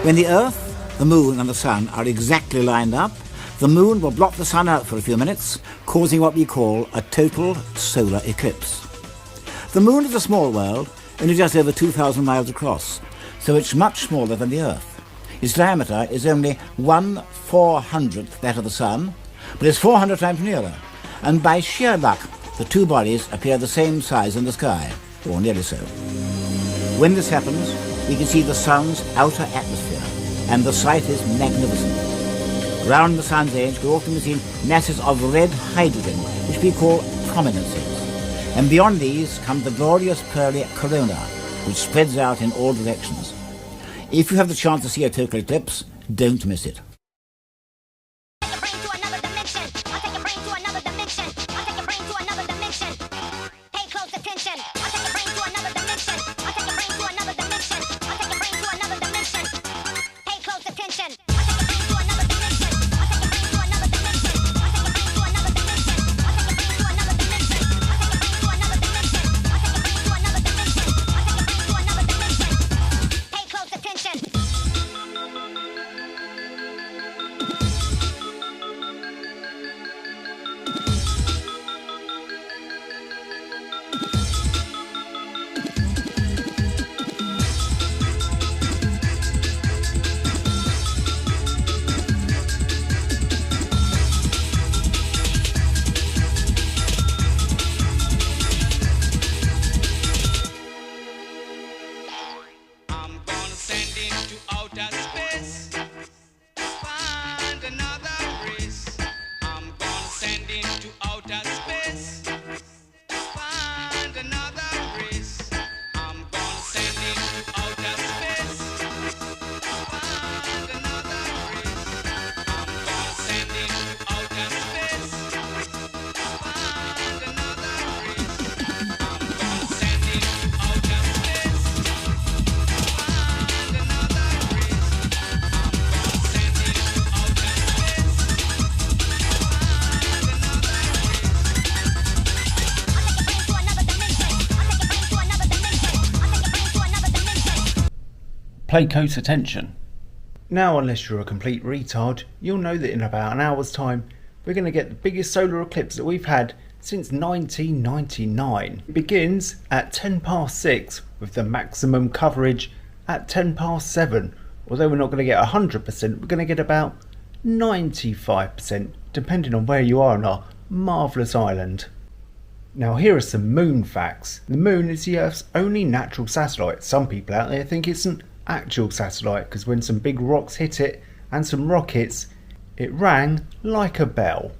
When the Earth, the Moon and the Sun are exactly lined up, the Moon will block the Sun out for a few minutes, causing what we call a total solar eclipse. The Moon is a small world, only just over 2,000 miles across, so it's much smaller than the Earth. Its diameter is only 1/400th that of the Sun, but it's 400 times nearer, and by sheer luck, the two bodies appear the same size in the sky, or nearly so. When this happens, we can see the Sun's outer atmosphere, and the sight is magnificent. Around the Sun's edge can often be seen masses of red hydrogen, which we call prominences. And beyond these comes the glorious pearly corona, which spreads out in all directions. If you have the chance to see a total eclipse, don't miss it. Pay close attention. Now, unless you're a complete retard, you'll know that in about an hour's time we're going to get the biggest solar eclipse that we've had since 1999. It begins at 6:10 with the maximum coverage at 7:10. Although we're not going to get 100%, we're going to get about 95%, depending on where you are on our marvellous island. Now, here are some moon facts. The moon is the Earth's only natural satellite. Some people out there think it's an actual satellite because when some big rocks hit it and some rockets, it rang like a bell.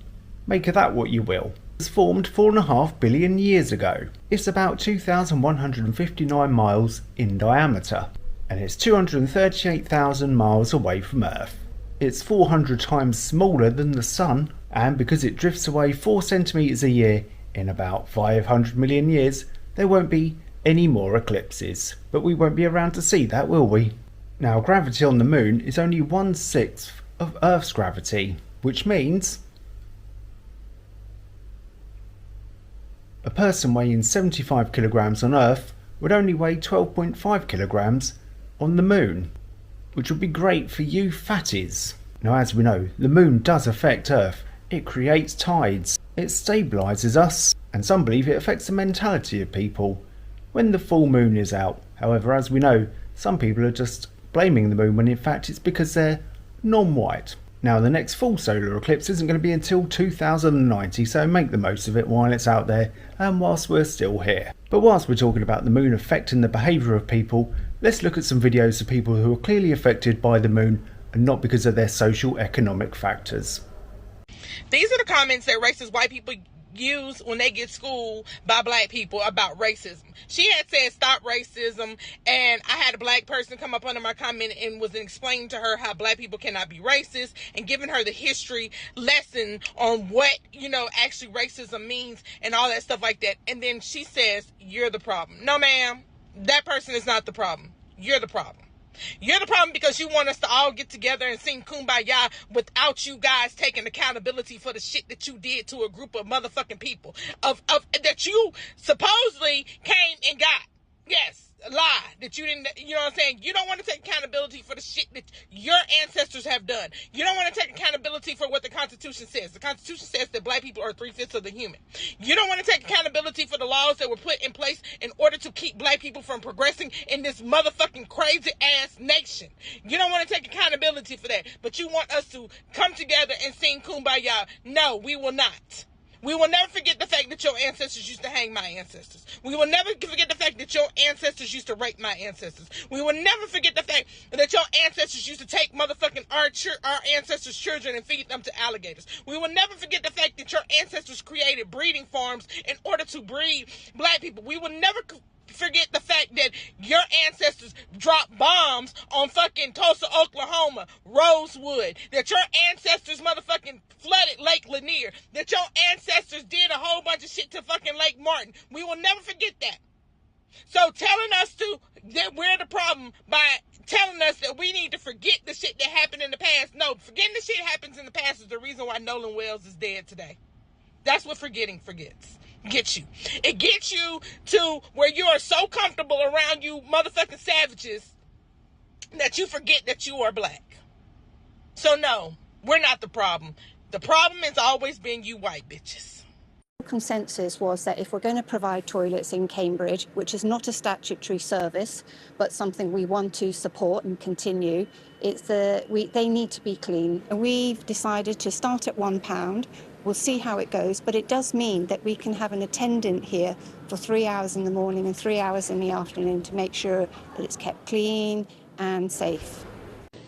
Make of that what you will. It was formed 4.5 billion years ago. It's about 2,159 miles in diameter, and it's 238,000 miles away from Earth. It's 400 times smaller than the Sun, and because it drifts away 4 centimeters a year, in about 500 million years, there won't be any more eclipses. But we won't be around to see that, will we? Now, gravity on the moon is only 1/6 of Earth's gravity, which means a person weighing 75 kilograms on Earth would only weigh 12.5 kilograms on the moon, which would be great for you fatties. Now, as we know, the moon does affect Earth. It creates tides, it stabilises us, and some believe it affects the mentality of people when the full moon is out. However, as we know, some people are just blaming the moon when in fact it's because they're non-white. Now, the next full solar eclipse isn't going to be until 2090, so make the most of it while it's out there and whilst we're still here. But whilst we're talking about the moon affecting the behaviour of people, let's look at some videos of people who are clearly affected by the moon and not because of their social economic factors. These are the comments that racist white people use when they get schooled by black people about racism. She had said stop racism, and I had a black person come up under my comment and was explaining to her how black people cannot be racist and giving her the history lesson on what, actually racism means and all that stuff like that. And then she says, you're the problem. No, ma'am, that person is not the problem. You're the problem. You're the problem because you want us to all get together and sing Kumbaya without you guys taking accountability for the shit that you did to a group of motherfucking people of that you supposedly came and got. Yes, a lie that you didn't, you know what I'm saying? You don't want to take accountability for the shit that your ancestors have done. You don't want to take accountability for what the Constitution says. The Constitution says that black people are 3/5 of the human. You don't want to take accountability for the laws that were put in place in order to keep black people from progressing in this motherfucking crazy ass nation. You don't want to take accountability for that, but you want us to come together and sing Kumbaya. No, we will not. We will never forget the fact that your ancestors used to hang my ancestors. We will never forget the fact that your ancestors used to rape my ancestors. We will never forget the fact that your ancestors used to take motherfucking our ancestors' children and feed them to alligators. We will never forget the fact that your ancestors created breeding farms in order to breed black people. We will never forget the fact that your ancestors dropped bombs on fucking Tulsa, Oklahoma, Rosewood, that your ancestors motherfucking flooded Lake Lanier, that your ancestors did a whole bunch of shit to fucking Lake Martin. We will never forget that. So telling us that we're the problem by telling us that we need to forget the shit that happened in the past. No, forgetting the shit happens in the past is the reason why Nolan Wells is dead today. That's what forgetting gets you. It gets you to where you are so comfortable around you motherfucking savages that you forget that you are black. So no, we're not the problem. The problem has always been you white bitches. Consensus was that if we're going to provide toilets in Cambridge, which is not a statutory service, but something we want to support and continue, they need to be clean. And we've decided to start at £1. We'll see how it goes, but it does mean that we can have an attendant here for 3 hours in the morning and 3 hours in the afternoon to make sure that it's kept clean and safe.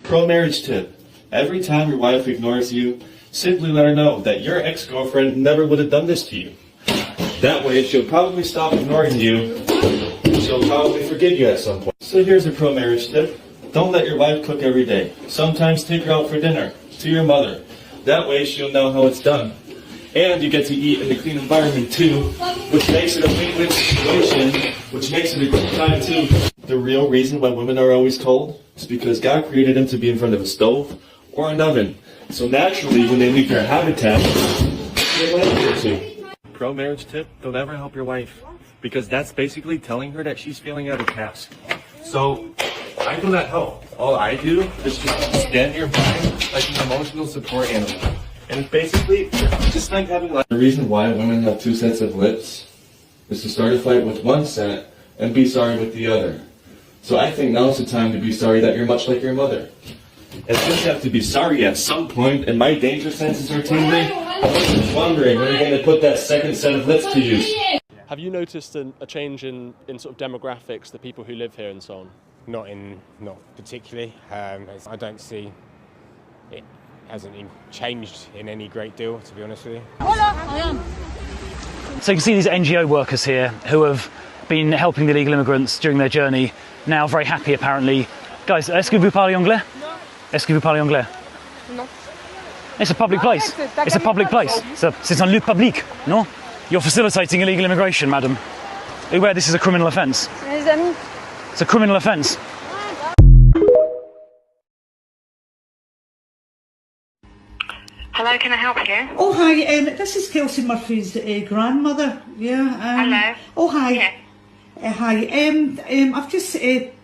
Pro-marriage tip. Every time your wife ignores you, simply let her know that your ex-girlfriend never would have done this to you. That way she'll probably stop ignoring you. She'll probably forgive you at some point. So here's a pro-marriage tip. Don't let your wife cook every day. Sometimes take her out for dinner, to your mother. That way she'll know how it's done. And you get to eat in a clean environment too, which makes it a win-win situation, which makes it a good time too. The real reason why women are always cold is because God created them to be in front of a stove or an oven. So naturally, when they leave their habitat, they like it too. Pro-marriage tip, don't ever help your wife, because that's basically telling her that she's failing at a task. So, I do not help. All I do is just stand nearby like an emotional support animal. And it's basically just like having life. The reason why women have 2 sets of lips is to start a fight with one set and be sorry with the other. So I think now's the time to be sorry that you're much like your mother. And since you have to be sorry at some point, and my danger senses are tingling, I'm just wondering when you're going to put that second set of lips to use. Have you noticed a change in sort of demographics, the people who live here and so on? Not particularly. I don't see it hasn't changed in any great deal, to be honest with you. So you can see these NGO workers here who have been helping the illegal immigrants during their journey, now very happy apparently. Guys, est-ce que vous parlez anglais? Est-ce que vous parlez anglais? No. It's a public place. It's a public place. C'est un lieu public, no? You're facilitating illegal immigration, madam. Beware, this is a criminal offence. It's a criminal offence. Hello, can I help you? Oh, hi, this is Kelsey Murphy's grandmother, yeah. Hello. Oh, hi. Yeah. Hi, I've just,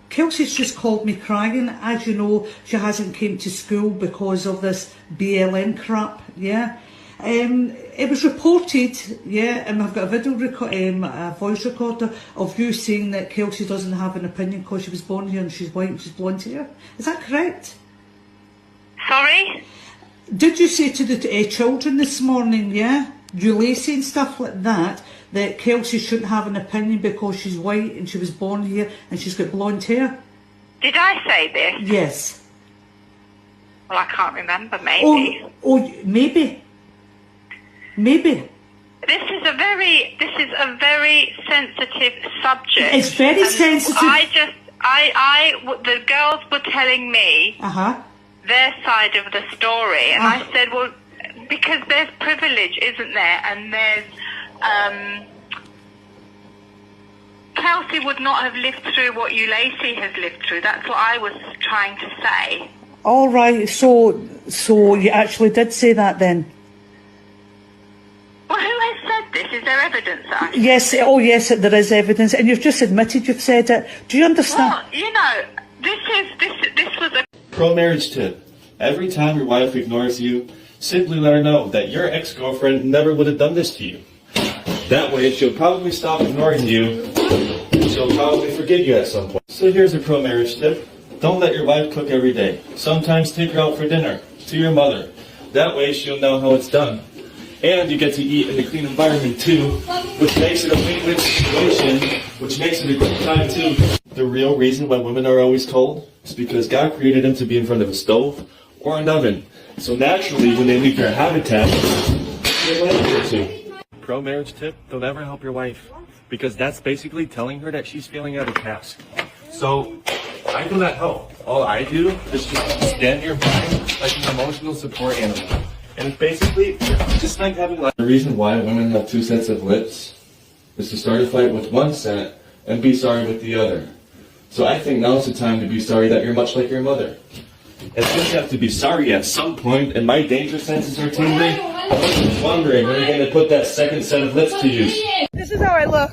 Kelsey's just called me crying. As you know, she hasn't came to school because of this BLM crap, yeah. It was reported, yeah, and I've got a video a voice recorder of you saying that Kelsey doesn't have an opinion because she was born here and she's white and she's blonde hair. Is that correct? Sorry? Did you say to the children this morning, yeah, you Lacey and stuff like that Kelsey shouldn't have an opinion because she's white and she was born here and she's got blonde hair? Did I say this? Yes. Well, I can't remember, maybe. Oh, maybe. Maybe. This is a very sensitive subject. It's very sensitive. The girls were telling me their side of the story, and I said, well, because there's privilege, isn't there? And there's, Kelsey would not have lived through what you Lacey has lived through. That's what I was trying to say. All right, so you actually did say that then? Well, who has said this? Is there evidence that I said Yes, oh yes, there is evidence, and you've just admitted you've said it. Do you understand? Well, you know, this was a Pro-marriage tip. Every time your wife ignores you, simply let her know that your ex-girlfriend never would have done this to you. That way, she'll probably stop ignoring you. She'll probably forgive you at some point. So here's a pro-marriage tip. Don't let your wife cook every day. Sometimes take her out for dinner, to your mother. That way, she'll know how it's done. And you get to eat in a clean environment too, which makes it a win-win situation, which makes it a good time too. The real reason why women are always cold is because God created them to be in front of a stove or an oven. So naturally, when they leave their habitat, they're liable to. Pro-marriage tip, don't ever help your wife, because that's basically telling her that she's failing at a task. So, I do not help. All I do is just stand nearby like an emotional support animal. And it's basically just like having life. The reason why women have two sets of lips is to start a fight with one set and be sorry with the other. So I think now's the time to be sorry that you're much like your mother. And since you have to be sorry at some point, and my danger senses are tingling, I'm just wondering when you're going to put that second set of lips to use. This is how I look.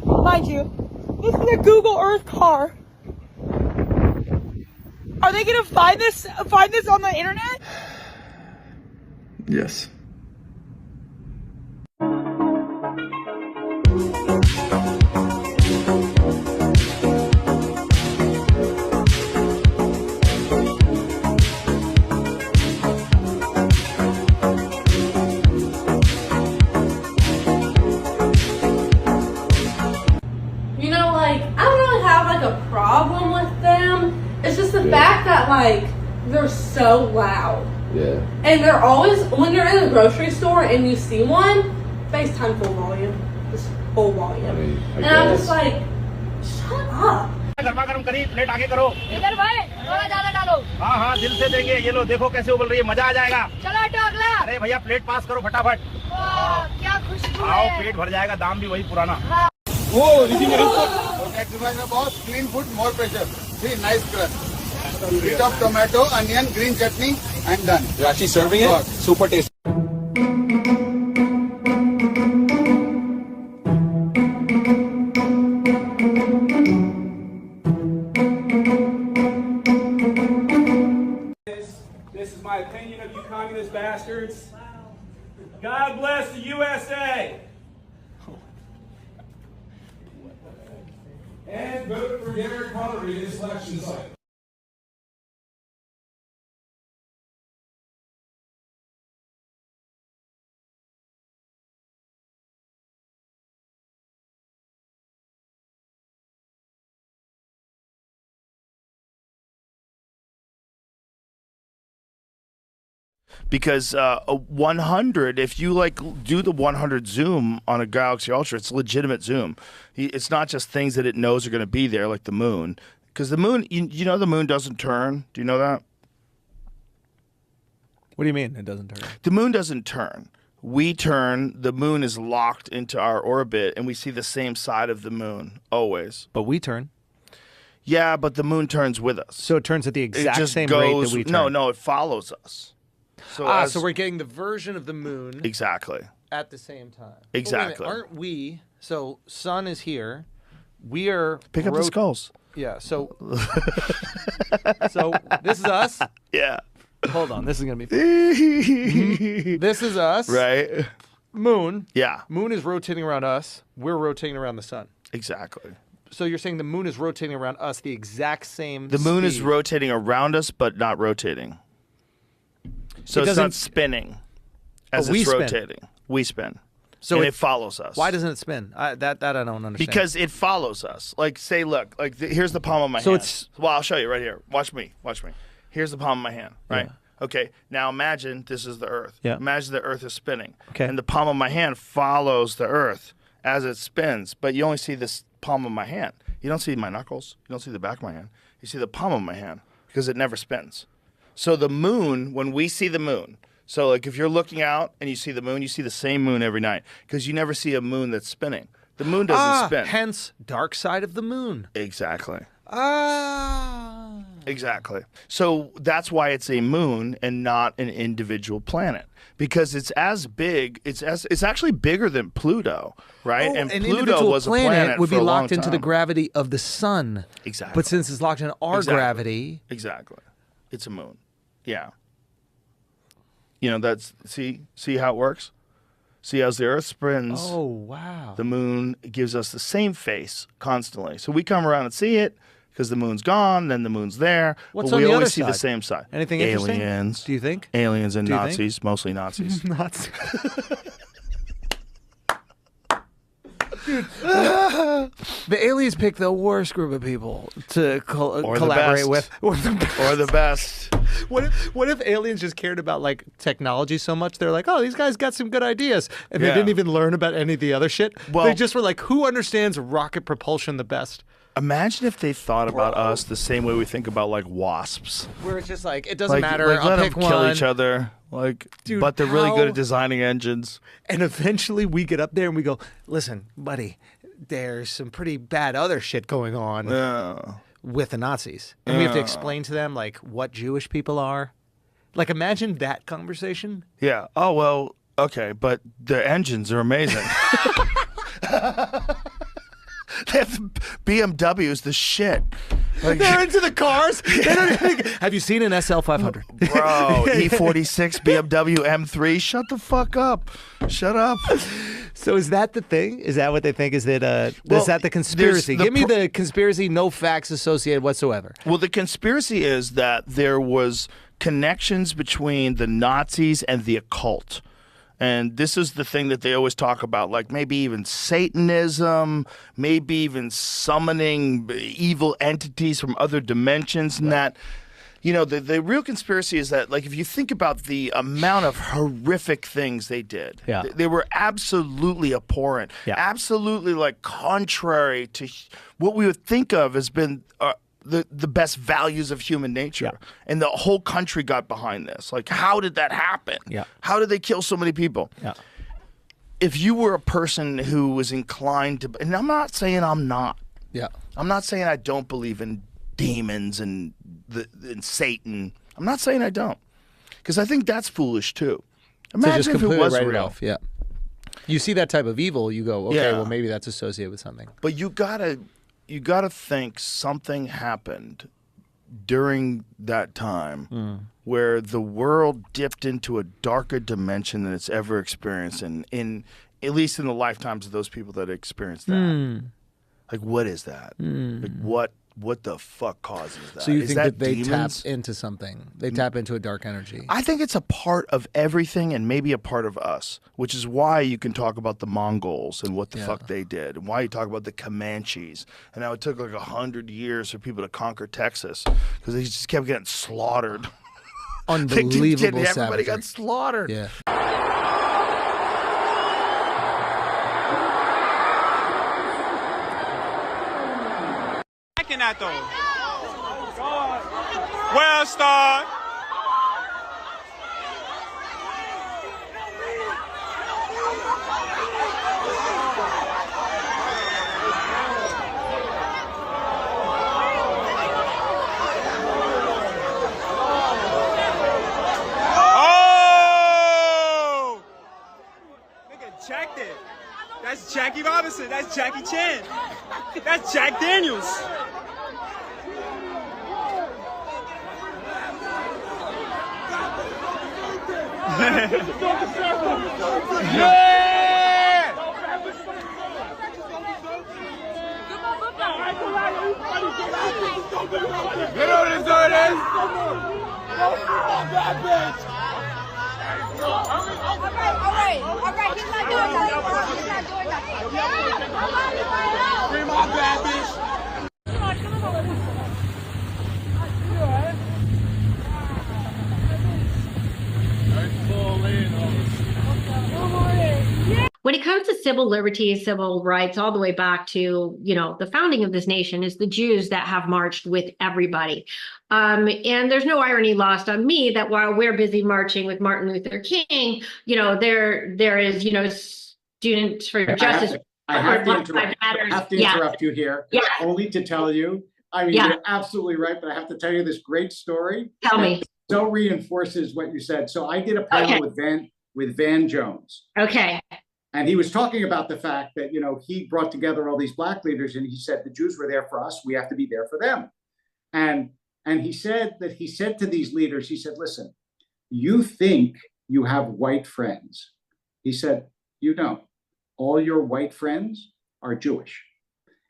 Mind you, this is a Google Earth car. Are they gonna find this on the internet? Yes. You know, like, I don't really have like a problem with them. It's just the fact that like they're so loud. Yeah. And they're always, when you're in a grocery store and you see one, FaceTime full volume. Just full volume. I mean, and I'm just like, shut up. गर्मा गर्म करी plate आगे करो इधर भाई थोड़ा ज्यादा डालो हाँ हाँ दिल से देंगे ये लो देखो कैसे उबल रही है मजा आ जाएगा चलो टोकला अरे भैया प्लेट पास करो फटाफट क्या खुशबू आओ पेट भर जाएगा दाम भी वही पुराना वो exercise में boss clean food more pressure see nice crust bit of tomato onion green chutney and done You're actually serving it? Super tasty. This is my opinion of you communist bastards. God bless the USA. And vote for Derek Connery in this election cycle. Because 100, if you like do the 100 zoom on a Galaxy Ultra, it's legitimate zoom. It's not just things that it knows are going to be there, like the moon. Because the moon, you know, the moon doesn't turn. Do you know that? What do you mean it doesn't turn? The moon doesn't turn. We turn. The moon is locked into our orbit, and we see the same side of the moon always. But we turn. Yeah, but the moon turns with us. So it turns at the exact same rate that we turn. No, it follows us. So so we're getting the version of the moon exactly at the same time. Exactly. Aren't we? So sun is here. We are pick up the skulls. Yeah. So so this is us. Yeah. Hold on. This is gonna be fun. This is us. Right. Moon. Yeah. Moon is rotating around us. We're rotating around the sun. Exactly. So you're saying the moon is rotating around us the exact same The moon is speed. rotating around us, but not rotating. So it's not spinning as it's rotating. We spin. So it follows us. Why doesn't it spin? That I don't understand. Because it follows us. Like, say, look, like here's the palm of my hand. Well, I'll show you right here. Watch me. Watch me. Here's the palm of my hand, right? Yeah. Okay. Now imagine this is the Earth. Yeah. Imagine the Earth is spinning. Okay. And the palm of my hand follows the Earth as it spins, but you only see this palm of my hand. You don't see my knuckles. You don't see the back of my hand. You see the palm of my hand because it never spins. So the moon, when we see the moon, so like if you're looking out and you see the moon, you see the same moon every night because you never see a moon that's spinning. The moon doesn't spin. Hence, dark side of the moon. Exactly. Exactly. So that's why it's a moon and not an individual planet, because it's as big. It's actually bigger than Pluto, right? Oh, and an Pluto individual was a planet would for be a long locked into the time. gravity of the sun. Exactly. But since it's locked in our gravity, exactly, it's a moon. Yeah. You know, that's see how it works. See, as the Earth spins, oh wow, the moon gives us the same face constantly. So we come around and see it because the moon's gone, then the moon's there. What's but on we the always other see the side? same side. Anything interesting? Aliens. Do you think? Aliens and Do you think? Nazis, mostly Nazis. Nazis. The aliens pick the worst group of people to collaborate with. Or the best. What if aliens just cared about like technology so much? They're like, oh, these guys got some good ideas, and they Yeah. didn't even learn about any of the other shit. Well- They just were like, who understands rocket propulsion the best? Imagine if they thought about us the same way we think about like wasps. Where it's just like, it doesn't matter. Like, I'll let pick them kill one. each other. Like, Dude, but they're really good how- at designing engines. And eventually we get up there and we go, listen, buddy, there's some pretty bad other shit going on with the Nazis. And we have to explain to them like what Jewish people are. Like, imagine that conversation. Yeah. Oh, well, okay, but the engines are amazing. They have BMWs, the shit. Like, They're into the cars. They don't even, have you seen an SL500? bro, E46, BMW M3. Shut the fuck up. Shut up. So is that the thing? Is that what they think? Is that Well, is that the conspiracy? there's the Give me the conspiracy, no facts associated whatsoever. Well, the conspiracy is that there was connections between the Nazis and the occult. And this is the thing that they always talk about, like maybe even Satanism, maybe even summoning evil entities from other dimensions. And that, you know, the real conspiracy is that, like, if you think about the amount of horrific things they did, they were absolutely abhorrent, absolutely, like, contrary to what we would think of as been the best values of human nature. And the whole country got behind this. Like, how did that happen? How did they kill so many people? If you were a person who was inclined to, and I'm not saying I'm not. I'm not saying I don't believe in demons and Satan. I'm not saying I don't. Because I think that's foolish too. Imagine if it was real. You see that type of evil, you go, okay, well, maybe that's associated with something. But you gotta think something happened during that time where the world dipped into a darker dimension than it's ever experienced in at least in the lifetimes of those people that experienced that. Like, what is that? Like, what the fuck causes that? So you Is think that they demons? tap into something? They tap into a dark energy. I think it's a part of everything and maybe a part of us, which is why you can talk about the Mongols and what the fuck they did, and why you talk about the Comanches, and how it took like 100 years for people to conquer Texas because they just kept getting slaughtered. Unbelievable Everybody savagery. got slaughtered. Yeah. That though. Well, Star. Oh! Nigga checked it. That's Jackie Robinson. That's Jackie Chan. That's Jack Daniels. Yeah! You know what this dude is? Alright, he's not doing that. He's not doing that. Free my bad bitch. When it comes to civil liberties, civil rights, all the way back to, you know, the founding of this nation, is the Jews that have marched with everybody. And there's no irony lost on me that while we're busy marching with Martin Luther King, you know, there is, you know, Students for Justice. I have to interrupt you here, only to tell you I mean, Yeah. you're absolutely right, but I have to tell you this great story. Tell me. So reinforces what you said. So I did a panel with Van Jones. Okay. And he was talking about the fact that, he brought together all these Black leaders, and he said, the Jews were there for us. We have to be there for them. And he said to these leaders, he said, listen, you think you have white friends. He said, you don't. All your white friends are Jewish.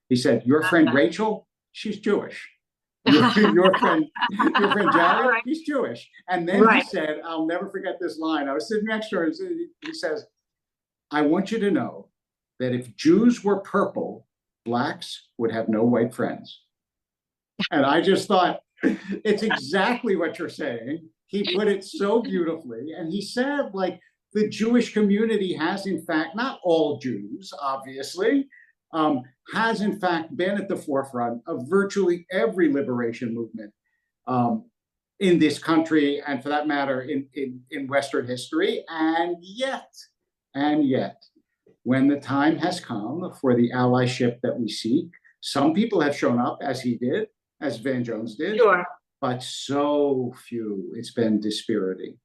He said, your friend Rachel, she's Jewish. Your friend Jared, he's Jewish. And then he said, I'll never forget this line. I was sitting next to her. He says, I want you to know that if Jews were purple, Blacks would have no white friends. And I just thought, it's exactly what you're saying. He put it so beautifully. And he said, like, the Jewish community has, in fact, not all Jews, obviously, has, in fact, been at the forefront of virtually every liberation movement in this country, and for that matter, in Western history. And yet, when the time has come for the allyship that we seek, some people have shown up, as he did, as Van Jones did, sure. But so few. It's been dispiriting.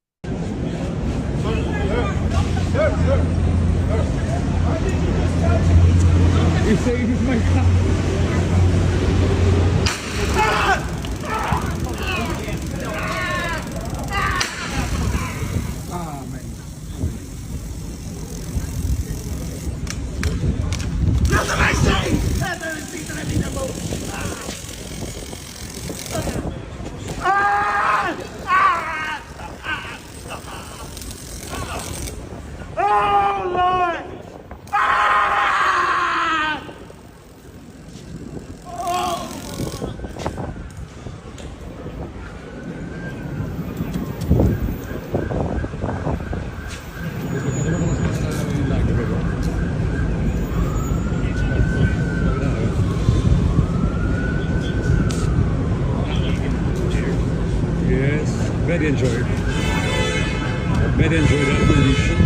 You say he's my God. Oh, Lord! Yes, very enjoyed. Very enjoyed that condition.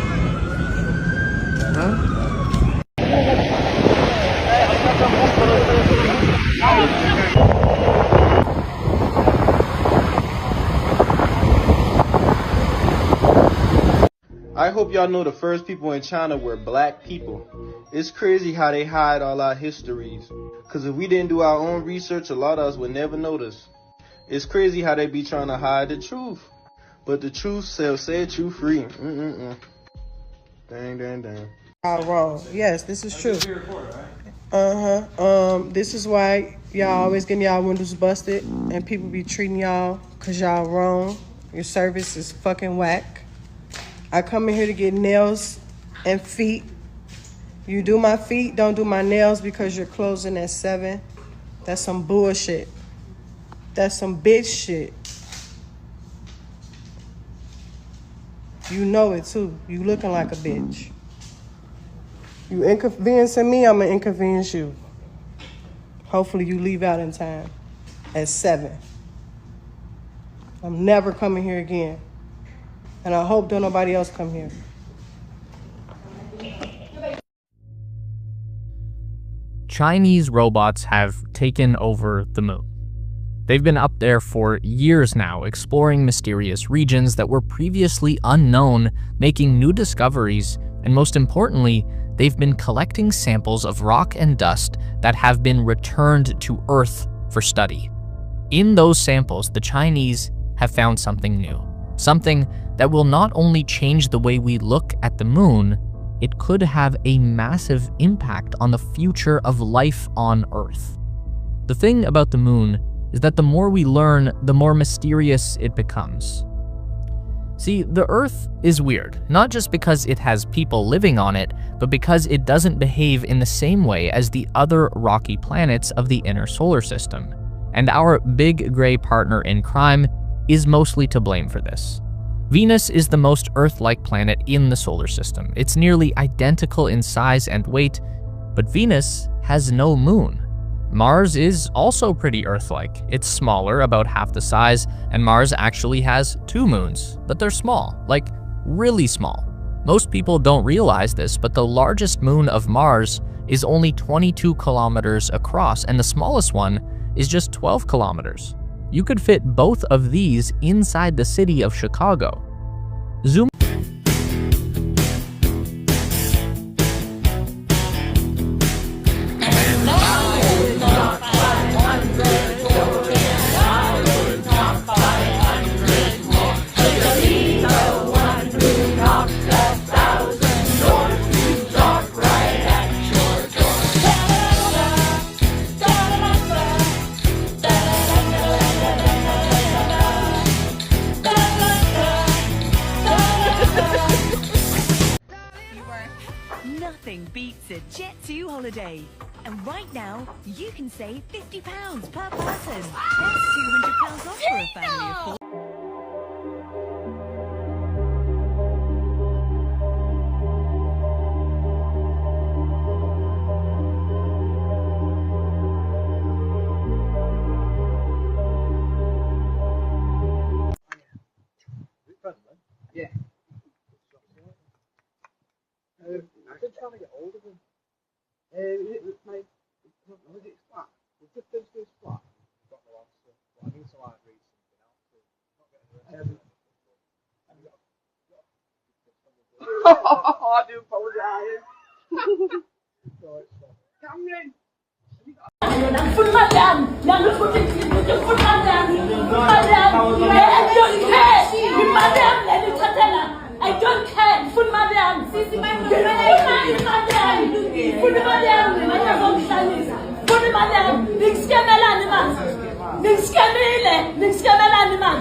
I hope y'all know the first people in China were black people. It's crazy how they hide all our histories. Cause if we didn't do our own research, a lot of us would never notice. It's crazy how they be trying to hide the truth. But the truth shall set you free. Dang. Wrong. Yes, this is true. This is why y'all always getting y'all windows busted and people be treating y'all cause y'all wrong. Your service is fucking whack. I come in here to get nails and feet. You do my feet, don't do my nails because you're closing at 7. That's some bullshit. That's some bitch shit. You know it too. You looking like a bitch. You inconveniencing me, I'm gonna inconvenience you. Hopefully you leave out in time at 7. I'm never coming here again. And I hope don't nobody else come here. Chinese robots have taken over the moon. They've been up there for years now, exploring mysterious regions that were previously unknown, making new discoveries, and most importantly, they've been collecting samples of rock and dust that have been returned to Earth for study. In those samples, the Chinese have found something new, something that will not only change the way we look at the moon, it could have a massive impact on the future of life on Earth. The thing about the moon is that the more we learn, the more mysterious it becomes. See, the Earth is weird, not just because it has people living on it, but because it doesn't behave in the same way as the other rocky planets of the inner solar system. And our big gray partner in crime is mostly to blame for this. Venus is the most Earth-like planet in the solar system. It's nearly identical in size and weight, but Venus has no moon. Mars is also pretty Earth-like. It's smaller, about half the size, and Mars actually has 2 moons, but they're small, like really small. Most people don't realize this, but the largest moon of Mars is only 22 kilometers across, and the smallest one is just 12 kilometers. You could fit both of these inside the city of Chicago. Zoom. Nothing beats a Jet2 holiday. And right now, you can save £50 per person. That's £200 off for a family of 4. Yeah. I've been trying to get hold of him. Was it flat? Was the Thursday flat? Got no answer. But I need to like read something out. Not getting I do apologise. Cameron! Put my down! Now look what it is! Put my down! Put my down! I don't care! Put my down! Let me tell her! I don't care! Put my down! Put my down! Put my down! Put my down! Ning skemel animal! Ning skemele! Ning skemel animal!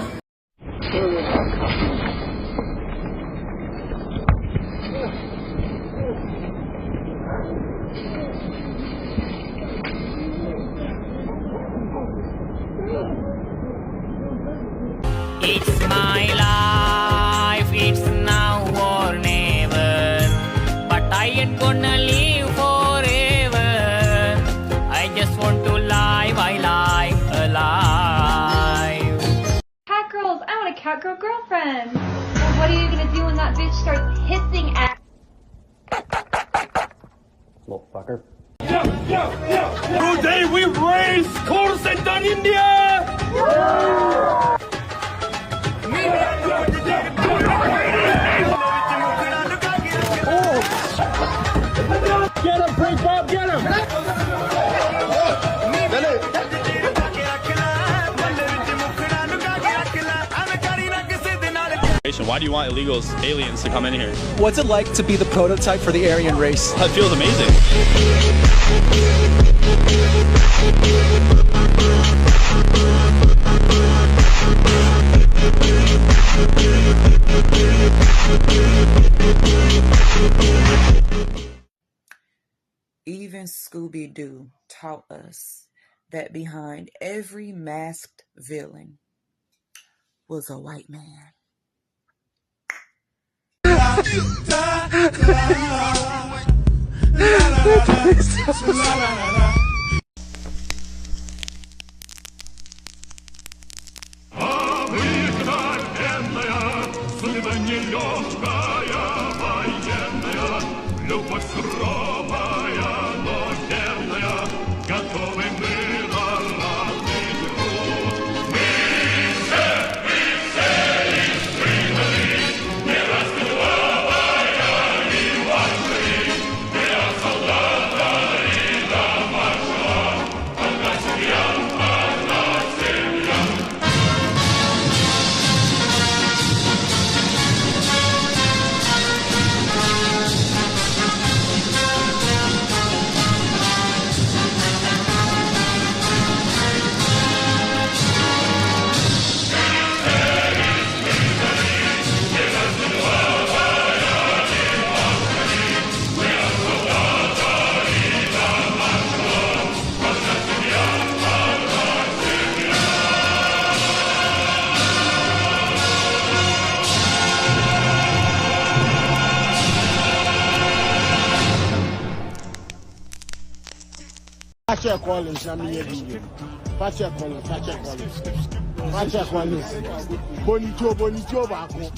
It's my life, it's now or never. But I ain't gonna live forever. I just want to live, I live alive. Cat girls, I want a cat girl girlfriend. Well, what are you gonna do when that bitch starts hissing at? Little fucker. Today we raise call center in India! Get him, Prince Bob, get him! Why do you want aliens to come in here? What's it like to be the prototype for the Aryan race? It feels amazing. Even Scooby-Doo taught us that behind every masked villain was a white man. Pacha Collins, I'm here. Pacha Collins. Pacha Collins. Bonito, Baco.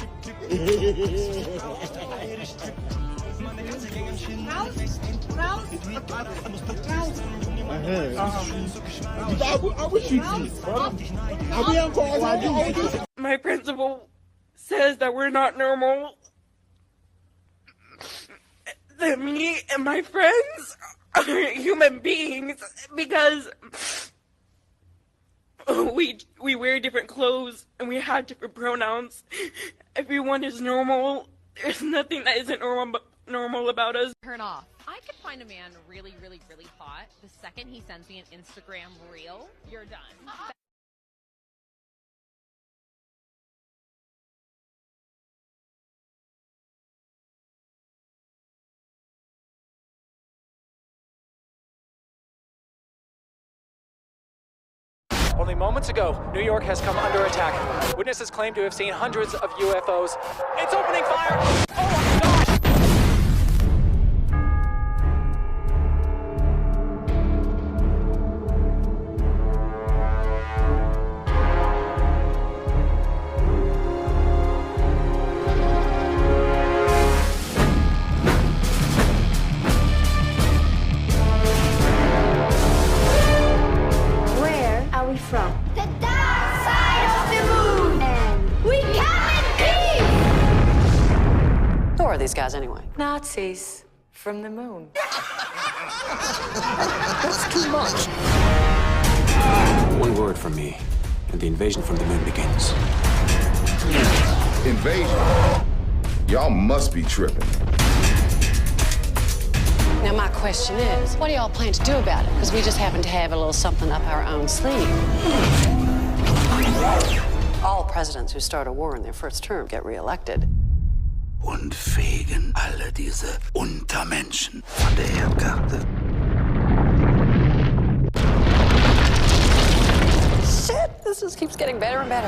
My principal says that we're not normal. That me and my friends are human beings because we wear different clothes and we have different pronouns. Everyone is normal. There's nothing that isn't normal about us. Turn off. I could find a man really, really, really hot. The second he sends me an Instagram reel, you're done. Only moments ago, New York has come under attack. Witnesses claim to have seen hundreds of UFOs. It's opening fire! Oh my God! From the dark side of the moon, and we come in peace. Who are these guys anyway? Nazis from the moon. That's too much. One word from me, and the invasion from the moon begins. Invasion? Y'all must be tripping. Now my question is, what do y'all plan to do about it? Because we just happen to have a little something up our own sleeve. All presidents who start a war in their first term get reelected. Und fegen alle diese Untermenschen von der Erdkarte. Shit, this just keeps getting better and better.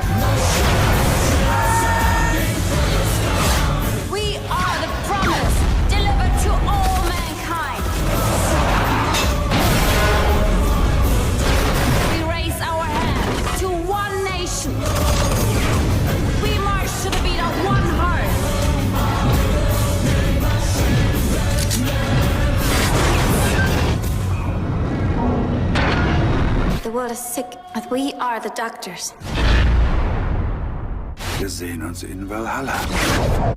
We are the promise delivered to all mankind. We raise our hands to one nation. We march to the beat of one heart. The world is sick, but we are the doctors. Wir sehen uns in Valhalla.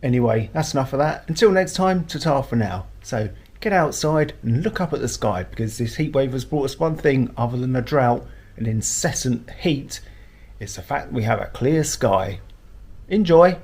Anyway, that's enough of that. Until next time, ta-ta for now. So get outside and look up at the sky, because this heat wave has brought us one thing other than a drought and incessant heat. It's the fact we have a clear sky. Enjoy!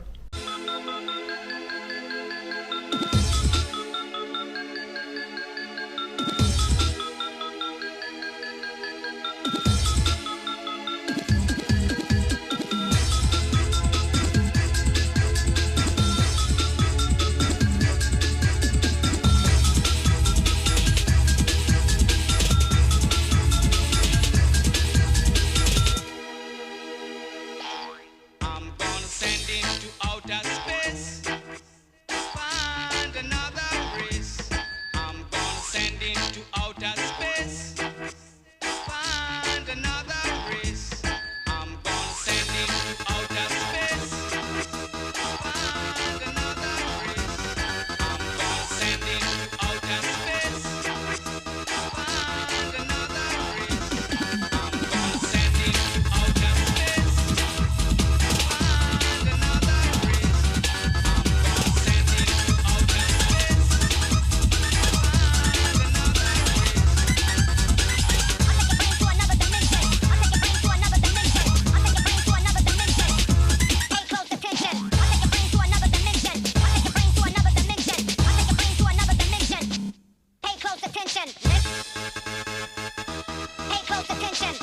Pay close attention.